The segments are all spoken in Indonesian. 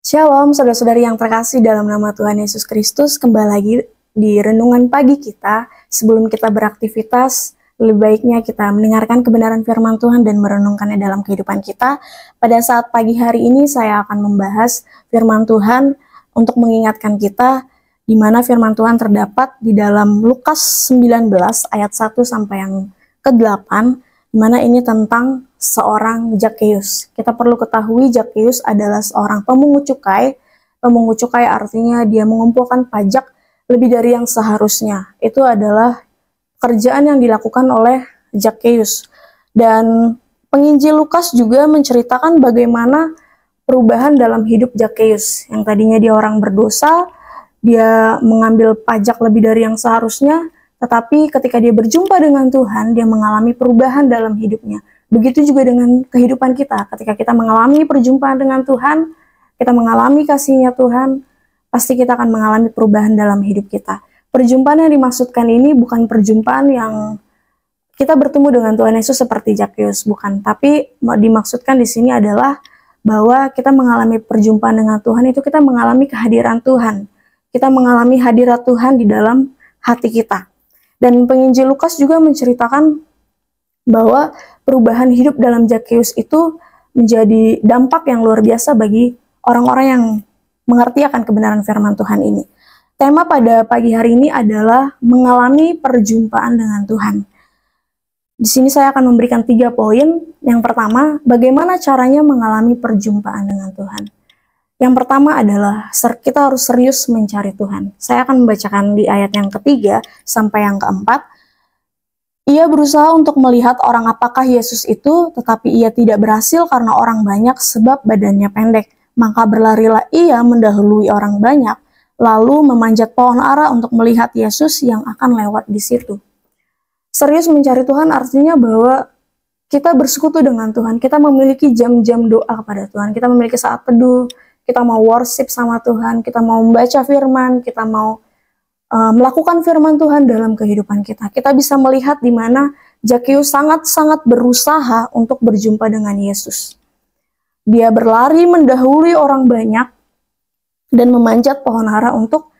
Shalom, saudara-saudari yang terkasih dalam nama Tuhan Yesus Kristus. Kembali lagi di renungan pagi kita. Sebelum kita beraktivitas, lebih baiknya kita mendengarkan kebenaran firman Tuhan dan merenungkannya dalam kehidupan kita. Pada saat pagi hari ini saya akan membahas firman Tuhan untuk mengingatkan kita di mana firman Tuhan terdapat di dalam Lukas 19 ayat 1 sampai yang ke-8, di mana ini tentang seorang Zakheus. Kita perlu ketahui Zakheus adalah seorang pemungut cukai. Pemungut cukai artinya dia mengumpulkan pajak lebih dari yang seharusnya. Itu adalah pekerjaan yang dilakukan oleh Zakheus. Dan penginjil Lukas juga menceritakan bagaimana perubahan dalam hidup Zakheus. Yang tadinya dia orang berdosa, dia mengambil pajak lebih dari yang seharusnya, tetapi ketika dia berjumpa dengan Tuhan, dia mengalami perubahan dalam hidupnya. Begitu juga dengan kehidupan kita. Ketika kita mengalami perjumpaan dengan Tuhan, kita mengalami kasih-Nya Tuhan, pasti kita akan mengalami perubahan dalam hidup kita. Perjumpaan yang dimaksudkan ini bukan perjumpaan yang kita bertemu dengan Tuhan Yesus seperti Zakheus, bukan. Tapi dimaksudkan di sini adalah bahwa kita mengalami perjumpaan dengan Tuhan itu kita mengalami kehadiran Tuhan. Kita mengalami hadirat Tuhan di dalam hati kita. Dan penginjil Lukas juga menceritakan bahwa perubahan hidup dalam Zakheus itu menjadi dampak yang luar biasa bagi orang-orang yang mengerti akan kebenaran firman Tuhan ini. Tema pada pagi hari ini adalah mengalami perjumpaan dengan Tuhan. Di sini saya akan memberikan 3 poin. Yang pertama, bagaimana caranya mengalami perjumpaan dengan Tuhan. Yang pertama adalah kita harus serius mencari Tuhan. Saya akan membacakan di ayat yang ketiga sampai yang keempat. Ia berusaha untuk melihat orang apakah Yesus itu, tetapi ia tidak berhasil karena orang banyak sebab badannya pendek. Maka berlarilah ia mendahului orang banyak, lalu memanjat pohon ara untuk melihat Yesus yang akan lewat di situ. Serius mencari Tuhan artinya bahwa kita bersekutu dengan Tuhan, kita memiliki jam-jam doa kepada Tuhan, kita memiliki saat teduh, kita mau worship sama Tuhan, kita mau membaca firman, kita mau melakukan firman Tuhan dalam kehidupan kita. Kita bisa melihat di mana Zakheus sangat-sangat berusaha untuk berjumpa dengan Yesus. Dia berlari mendahului orang banyak dan memanjat pohon ara untuk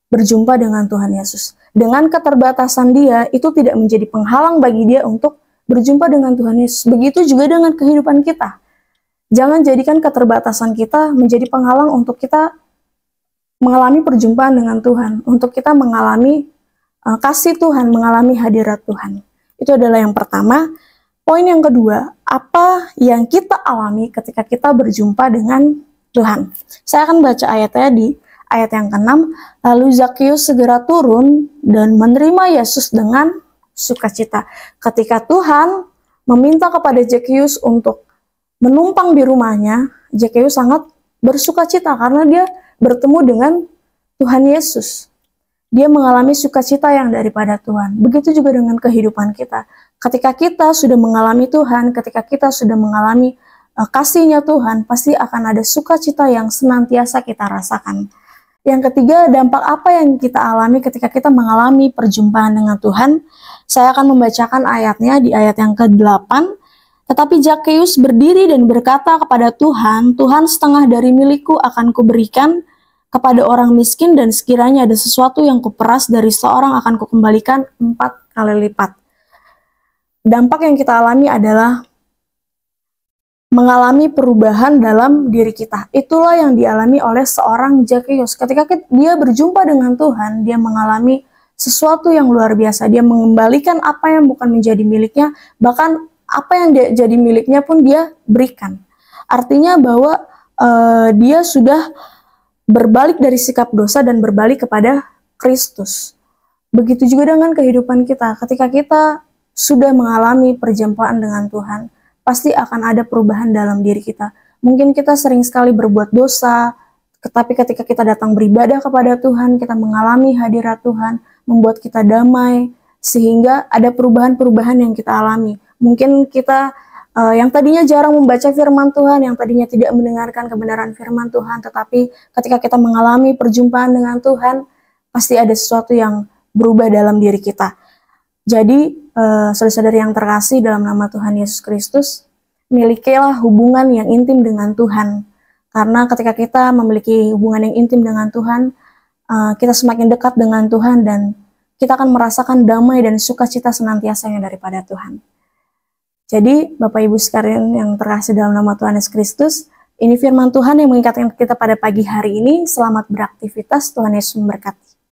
berjumpa dengan Tuhan Yesus. Dengan keterbatasan dia, itu tidak menjadi penghalang bagi dia untuk berjumpa dengan Tuhan Yesus. Begitu juga dengan kehidupan kita. Jangan jadikan keterbatasan kita menjadi penghalang untuk kita mengalami perjumpaan dengan Tuhan, untuk kita mengalami kasih Tuhan, mengalami hadirat Tuhan. Itu adalah yang pertama. Poin yang kedua, apa yang kita alami ketika kita berjumpa dengan Tuhan. Saya akan baca ayatnya di ayat yang ke-6. Lalu Zakheus segera turun dan menerima Yesus dengan sukacita. Ketika Tuhan meminta kepada Zakheus untuk menumpang di rumahnya, Zakheus sangat bersukacita karena dia bertemu dengan Tuhan Yesus. Dia mengalami sukacita yang daripada Tuhan. Begitu juga dengan kehidupan kita. Ketika kita sudah mengalami Tuhan, ketika kita sudah mengalami kasih-Nya Tuhan, pasti akan ada sukacita yang senantiasa kita rasakan. Yang ketiga, dampak apa yang kita alami ketika kita mengalami perjumpaan dengan Tuhan. Saya akan membacakan ayatnya di ayat yang ke-8. Tetapi Zakheus berdiri dan berkata kepada Tuhan, Tuhan, setengah dari milikku akan kuberikan kepada orang miskin, dan sekiranya ada sesuatu yang kuperas dari seorang akan kukembalikan 4 kali lipat. Dampak yang kita alami adalah mengalami perubahan dalam diri kita. Itulah yang dialami oleh seorang Zakheus. Ketika dia berjumpa dengan Tuhan, dia mengalami sesuatu yang luar biasa. Dia mengembalikan apa yang bukan menjadi miliknya, bahkan apa yang jadi miliknya pun dia berikan. Artinya bahwa dia sudah berbalik dari sikap dosa dan berbalik kepada Kristus. Begitu juga dengan kehidupan kita. Ketika kita sudah mengalami perjumpaan dengan Tuhan, pasti akan ada perubahan dalam diri kita. Mungkin kita sering sekali berbuat dosa, tetapi ketika kita datang beribadah kepada Tuhan, kita mengalami hadirat Tuhan, membuat kita damai, sehingga ada perubahan-perubahan yang kita alami. Mungkin kita yang tadinya jarang membaca firman Tuhan, yang tadinya tidak mendengarkan kebenaran firman Tuhan, tetapi ketika kita mengalami perjumpaan dengan Tuhan, pasti ada sesuatu yang berubah dalam diri kita. Jadi, saudara-saudari yang terkasih dalam nama Tuhan Yesus Kristus, milikilah hubungan yang intim dengan Tuhan. Karena ketika kita memiliki hubungan yang intim dengan Tuhan, kita semakin dekat dengan Tuhan dan kita akan merasakan damai dan sukacita senantiasa yang daripada Tuhan. Jadi, Bapak Ibu sekalian yang terkasih dalam nama Tuhan Yesus Kristus, ini firman Tuhan yang mengingatkan kita pada pagi hari ini. Selamat beraktivitas, Tuhan Yesus memberkati.